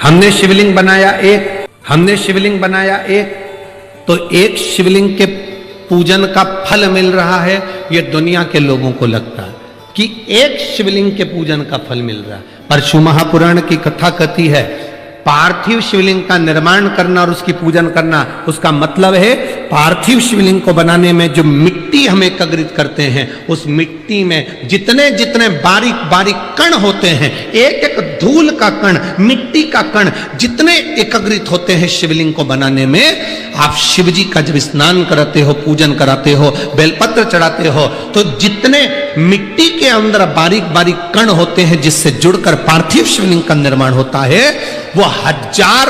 हमने शिवलिंग बनाया एक, तो एक शिवलिंग के पूजन का फल मिल रहा है, ये दुनिया के लोगों को लगता है कि एक शिवलिंग के पूजन का फल मिल रहा है। पर शिव महापुराण की कथा कहती है पार्थिव शिवलिंग का निर्माण करना और उसकी पूजन करना, उसका मतलब है पार्थिव शिवलिंग को बनाने में जो मिट्टी हम एकत्रित करते हैं, उस मिट्टी में जितने जितने बारीक बारीक कण होते हैं, एक एक धूल का कण, मिट्टी का कण जितने एकत्रित होते हैं शिवलिंग को बनाने में, आप शिव जी का जब स्नान कराते हो, पूजन कराते हो, बेलपत्र चढ़ाते हो, तो जितने मिट्टी के अंदर बारीक बारीक कण होते हैं जिससे जुड़कर पार्थिव शिवलिंग का निर्माण होता है, वो 1000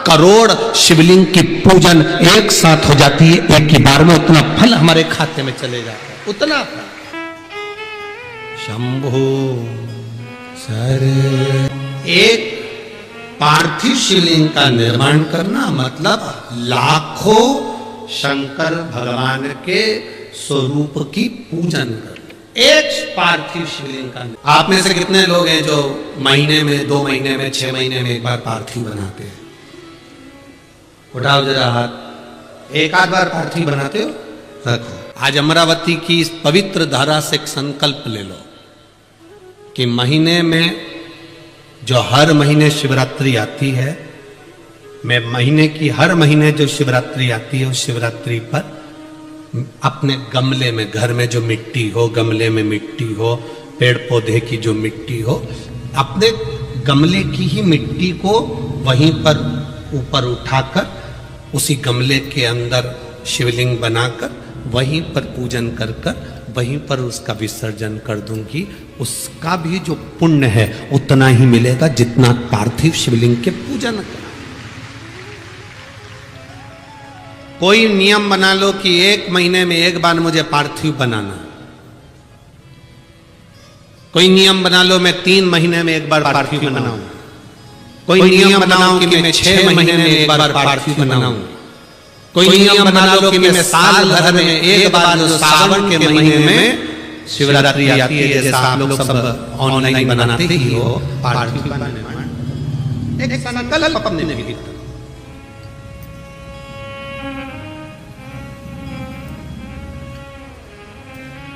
करोड़ शिवलिंग की पूजन एक साथ हो जाती है। एक ही बार में उतना फल हमारे खाते में चले जाता है, उतना फल। शंभो सर, एक पार्थिव शिवलिंग का निर्माण करना मतलब लाखों शंकर भगवान के स्वरूप की पूजन करना। एक पार्थिव शिवलिंग का। आप में से कितने लोग हैं जो महीने में, 2 महीने में, 6 महीने में एक बार पार्थिव बनाते हैं? उठाओ जरा हाथ। एक आध बार पार्थिव बनाते हो? रखो। आज अमरावती की इस पवित्र धारा से एक संकल्प ले लो कि महीने में, जो हर महीने शिवरात्रि आती है, मैं महीने की हर महीने जो शिवरात्रि आती है, उस शिवरात्रि पर अपने गमले में, घर में जो मिट्टी हो, गमले में मिट्टी हो, पेड़ पौधे की जो मिट्टी हो, अपने गमले की ही मिट्टी को वहीं पर ऊपर उठाकर उसी गमले के अंदर शिवलिंग बनाकर वहीं पर पूजन कर कर वहीं पर उसका विसर्जन कर दूंगी। उसका भी जो पुण्य है उतना ही मिलेगा जितना पार्थिव शिवलिंग के पूजन का। कोई नियम बना लो कि 1 महीने में एक बार मुझे पार्थिव बनाना। कोई नियम बना लो मैं 3 महीने में एक बार पार्थिव बनाऊं। कोई नियम बनाओ कि मैं 6 महीने में एक बार पार्थिव बनाऊं। कोई नियम बना लो कि मैं साल भर में एक बार, जो सावन के महीने में शिवरात्रि आती है, जैसा आप लोग सब ऑनलाइन बनाते ही हो, पार्थिव बनाना एक संकल्प अपने में।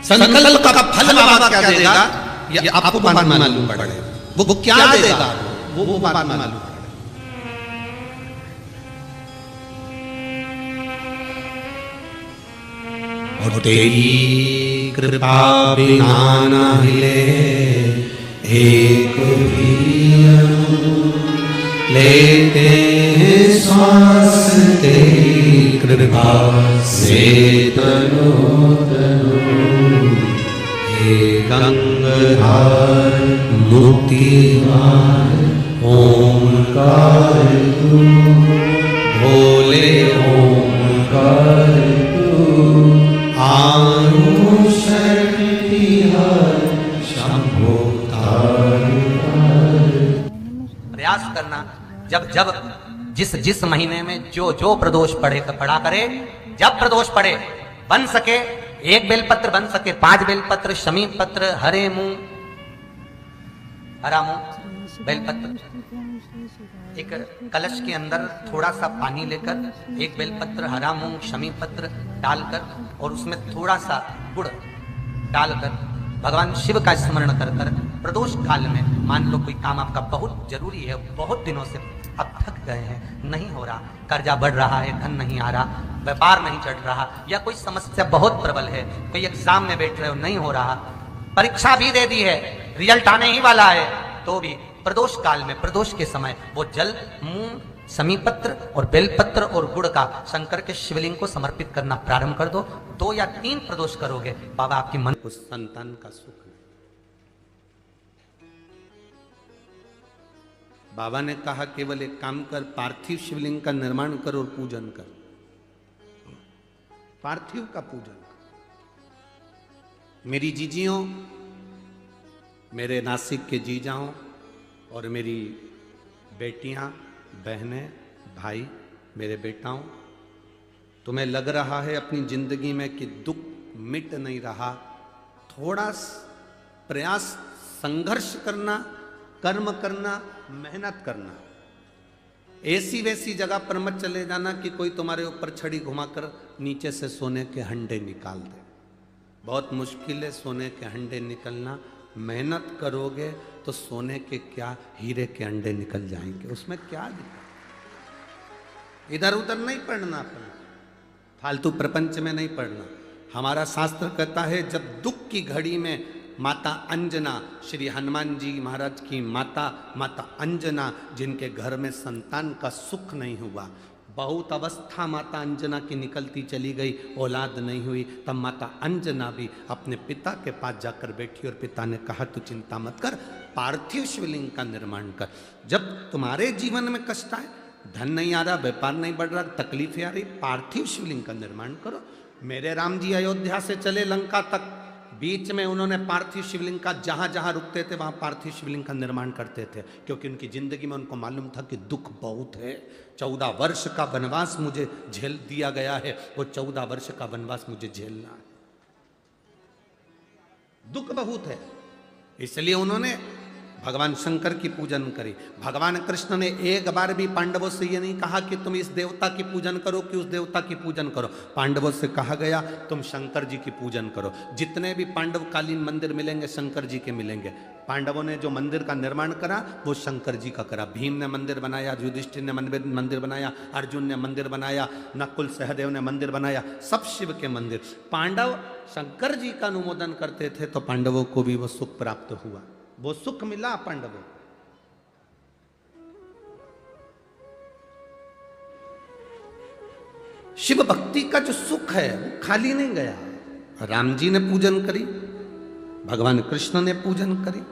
संकल्प का फल बाबा क्या देगा ये आपको मालूम पड़ेगा। वो क्या देगा वो बात मालूम पड़ेगा। और तेरी कृपा बिना ना हिले एक भी लेते हैं श्वास, तेरी कृपा से तनो तनो। हे गंगाधर मुक्तिधार ओंकार तू, भोले ओंकार तू, आनु शक्ति हर शंभो तार। प्रयास करना जब जब जिस महीने में जो प्रदोष पड़े तो पड़ा करे। जब प्रदोष पड़े, बन सके 1 बेलपत्र, बन सके 5 बेलपत्र, शमी पत्र, हरे मुंह, हरा मुंह, बेलपत्र, एक कलश के अंदर थोड़ा सा पानी लेकर 1 बेलपत्र, हरा मूंग, शमी पत्र डालकर और उसमें थोड़ा सा गुड़ डालकर भगवान शिव का स्मरण कर कर प्रदोष काल में, मान लो कोई काम आपका बहुत जरूरी है, बहुत दिनों से अब थक गए हैं, नहीं हो रहा, कर्जा बढ़ रहा है, धन नहीं आ रहा, व्यापार नहीं चढ़ रहा, या कोई समस्या बहुत प्रबल है, कोई एग्जाम में बैठ रहे हो नहीं हो रहा, परीक्षा भी दे दी है, रिजल्ट आने ही वाला है, तो भी प्रदोष काल में, प्रदोष के समय वो जल, मूंग, समीपत्र और बेलपत्र और गुड़ का शंकर के शिवलिंग को समर्पित करना प्रारंभ कर दो। 2 या 3 प्रदोष करोगे, बाबा आपकी मन उस संतान का सुख नहीं। बाबा ने कहा केवल एक काम कर, पार्थिव शिवलिंग का निर्माण कर और पूजन कर। पार्थिव का पूजन कर। मेरी जीजियों, मेरे नासिक के जीजाओं और मेरी बेटियां, बहनें, भाई, मेरे बेटाओं, तुम्हें लग रहा है अपनी जिंदगी में कि दुख मिट नहीं रहा, थोड़ा प्रयास, संघर्ष करना, कर्म करना, मेहनत करना, ऐसी वैसी जगह पर मत चले जाना कि कोई तुम्हारे ऊपर छड़ी घुमाकर नीचे से सोने के हंडे निकाल दे। बहुत मुश्किल है सोने के हंडे निकलना। मेहनत करोगे तो सोने के क्या हीरे के अंडे निकल जाएंगे, उसमें क्या दिक्कत। इधर उधर नहीं पढ़ना, अपना फालतू प्रपंच में नहीं पढ़ना। हमारा शास्त्र कहता है जब दुख की घड़ी में माता अंजना, श्री हनुमान जी महाराज की माता अंजना, जिनके घर में संतान का सुख नहीं हुआ, बहुत अवस्था माता अंजना की निकलती चली गई, औलाद नहीं हुई, तब माता अंजना भी अपने पिता के पास जाकर बैठी और पिता ने कहा तू चिंता मत कर, पार्थिव शिवलिंग का निर्माण कर। जब तुम्हारे जीवन में कष्ट आए, धन नहीं आ रहा, व्यापार नहीं बढ़ रहा, तकलीफें आ रही, पार्थिव शिवलिंग का निर्माण करो। मेरे राम जी अयोध्या से चले लंका तक, बीच में उन्होंने पार्थिव शिवलिंग का जहां जहां रुकते थे वहां पार्थिव शिवलिंग का निर्माण करते थे, क्योंकि उनकी जिंदगी में उनको मालूम था कि दुख बहुत है। 14 वर्ष का वनवास मुझे झेल दिया गया है, वो 14 वर्ष का वनवास मुझे झेलना है, दुख बहुत है। इसलिए उन्होंने भगवान शंकर की पूजन करी। भगवान कृष्ण ने एक बार भी पांडवों से ये नहीं कहा कि तुम इस देवता की पूजन करो कि उस देवता की पूजन करो। पांडवों से कहा गया तुम शंकर जी की पूजन करो। जितने भी पांडवकालीन मंदिर मिलेंगे शंकर जी के मिलेंगे। पांडवों ने जो मंदिर का निर्माण करा वो शंकर जी का करा। भीम ने मंदिर बनाया, युधिष्ठिर ने मंदिर बनाया, अर्जुन ने मंदिर बनाया, नकुल सहदेव ने मंदिर बनाया, सब शिव के मंदिर। पांडव शंकर जी का अनुमोदन करते थे तो पांडवों को भी वो सुख प्राप्त हुआ, वो सुख मिला पांडवों। शिव भक्ति का जो सुख है वो खाली नहीं गया। राम जी ने पूजन करी, भगवान कृष्ण ने पूजन करी।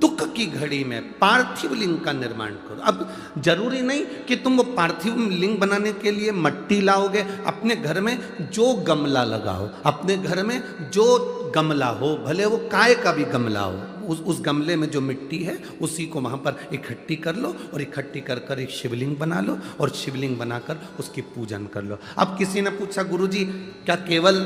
दुख की घड़ी में पार्थिव लिंग का निर्माण करो। अब जरूरी नहीं कि तुम वो पार्थिव लिंग बनाने के लिए मट्टी लाओगे, अपने घर में जो गमला लगाओ, अपने घर में जो गमला हो, भले वो काय का भी गमला हो, उस गमले में जो मिट्टी है उसी को वहाँ पर इकट्ठी कर लो और इकट्ठी कर कर एक शिवलिंग बना लो और शिवलिंग बनाकर उसकी पूजन कर लो। अब किसी ने पूछा गुरुजी क्या केवल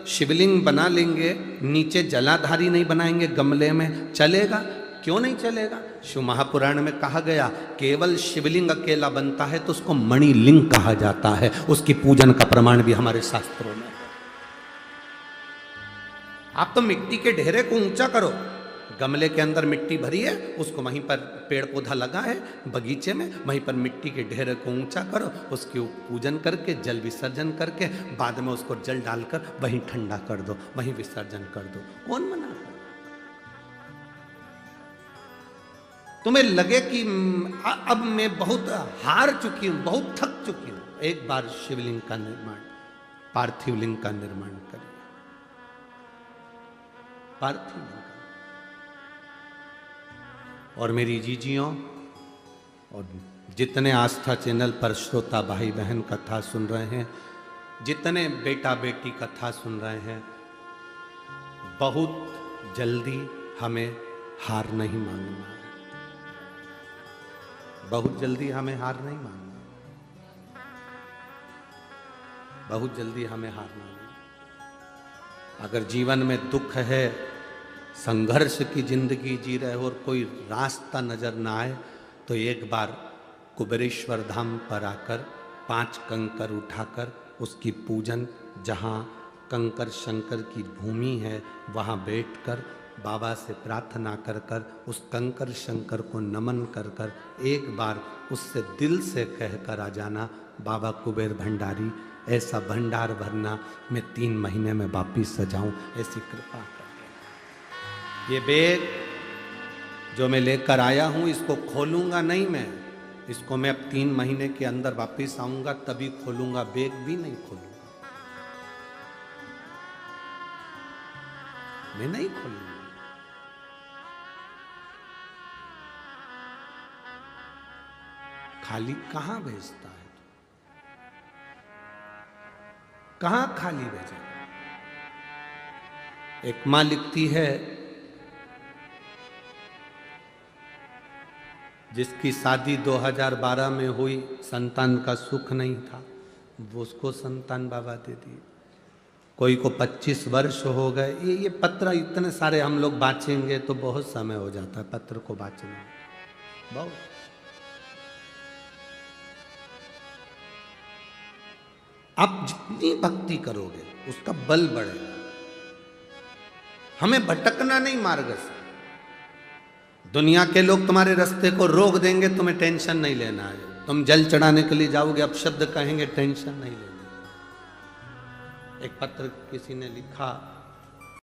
शिवलिंग बना लेंगे, नीचे जलाधारी नहीं बनाएंगे गमले में, चलेगा? क्यों नहीं चलेगा? शिव महापुराण में कहा गया केवल शिवलिंग अकेला बनता है तो उसको मणिलिंग कहा जाता है। उसकी पूजन का प्रमाण भी हमारे शास्त्रों में है। आप तो मिट्टी के ढेरे को ऊंचा करो, गमले के अंदर मिट्टी भरी है, उसको वहीं पर पेड़ पौधा लगा है बगीचे में, वहीं पर मिट्टी के ढेरे को ऊंचा करो, उसकी पूजन करके जल विसर्जन करके बाद में उसको जल डालकर वहीं ठंडा कर दो, वहीं विसर्जन कर दो। कौन मना? तुम्हें लगे कि अब मैं बहुत हार चुकी हूं, बहुत थक चुकी हूं, एक बार शिवलिंग का निर्माण, पार्थिव लिंग का निर्माण करिए। पार्थिव लिंग और मेरी जीजियों और जितने आस्था चैनल पर श्रोता भाई बहन कथा सुन रहे हैं, जितने बेटा बेटी कथा सुन रहे हैं, बहुत जल्दी हमें हार नहीं मानना है। बहुत जल्दी हमें हार नहीं मानना, बहुत जल्दी हमें हार नहीं। अगर जीवन में दुख है, संघर्ष की जिंदगी जी रहे हो और कोई रास्ता नजर ना आए, तो एक बार कुबेरेश्वर धाम पर आकर 5 कंकर उठाकर उसकी पूजन, जहाँ कंकर शंकर की भूमि है वहाँ बैठकर बाबा से प्रार्थना कर कर उस कंकर शंकर को नमन कर कर एक बार उससे दिल से कह कर आ जाना, बाबा कुबेर भंडारी ऐसा भंडार भरना मैं 3 महीने में वापिस सजाऊं, ऐसी कृपा कर। ये बैग जो मैं लेकर आया हूं इसको खोलूंगा नहीं मैं, इसको मैं अब 3 महीने के अंदर वापिस आऊंगा तभी खोलूंगा, बैग भी नहीं खोलूंगा, मैं नहीं खोलूंगा। खाली कहां भेजता है, कहां खाली भेजा? एक मां लिखती है जिसकी शादी 2012 में हुई, संतान का सुख नहीं था, वो उसको संतान बाबा दे दिए। कोई को 25 वर्ष हो गए। ये पत्र इतने सारे हम लोग बाँचेंगे तो बहुत समय हो जाता है पत्र को बाँचने में, बहुत। आप जितनी भक्ति करोगे उसका बल बढ़ेगा। हमें भटकना नहीं मार्ग से। दुनिया के लोग तुम्हारे रास्ते को रोक देंगे, तुम्हें टेंशन नहीं लेना है। तुम जल चढ़ाने के लिए जाओगे, अपशब्द कहेंगे, टेंशन नहीं लेना। एक पत्र किसी ने लिखा,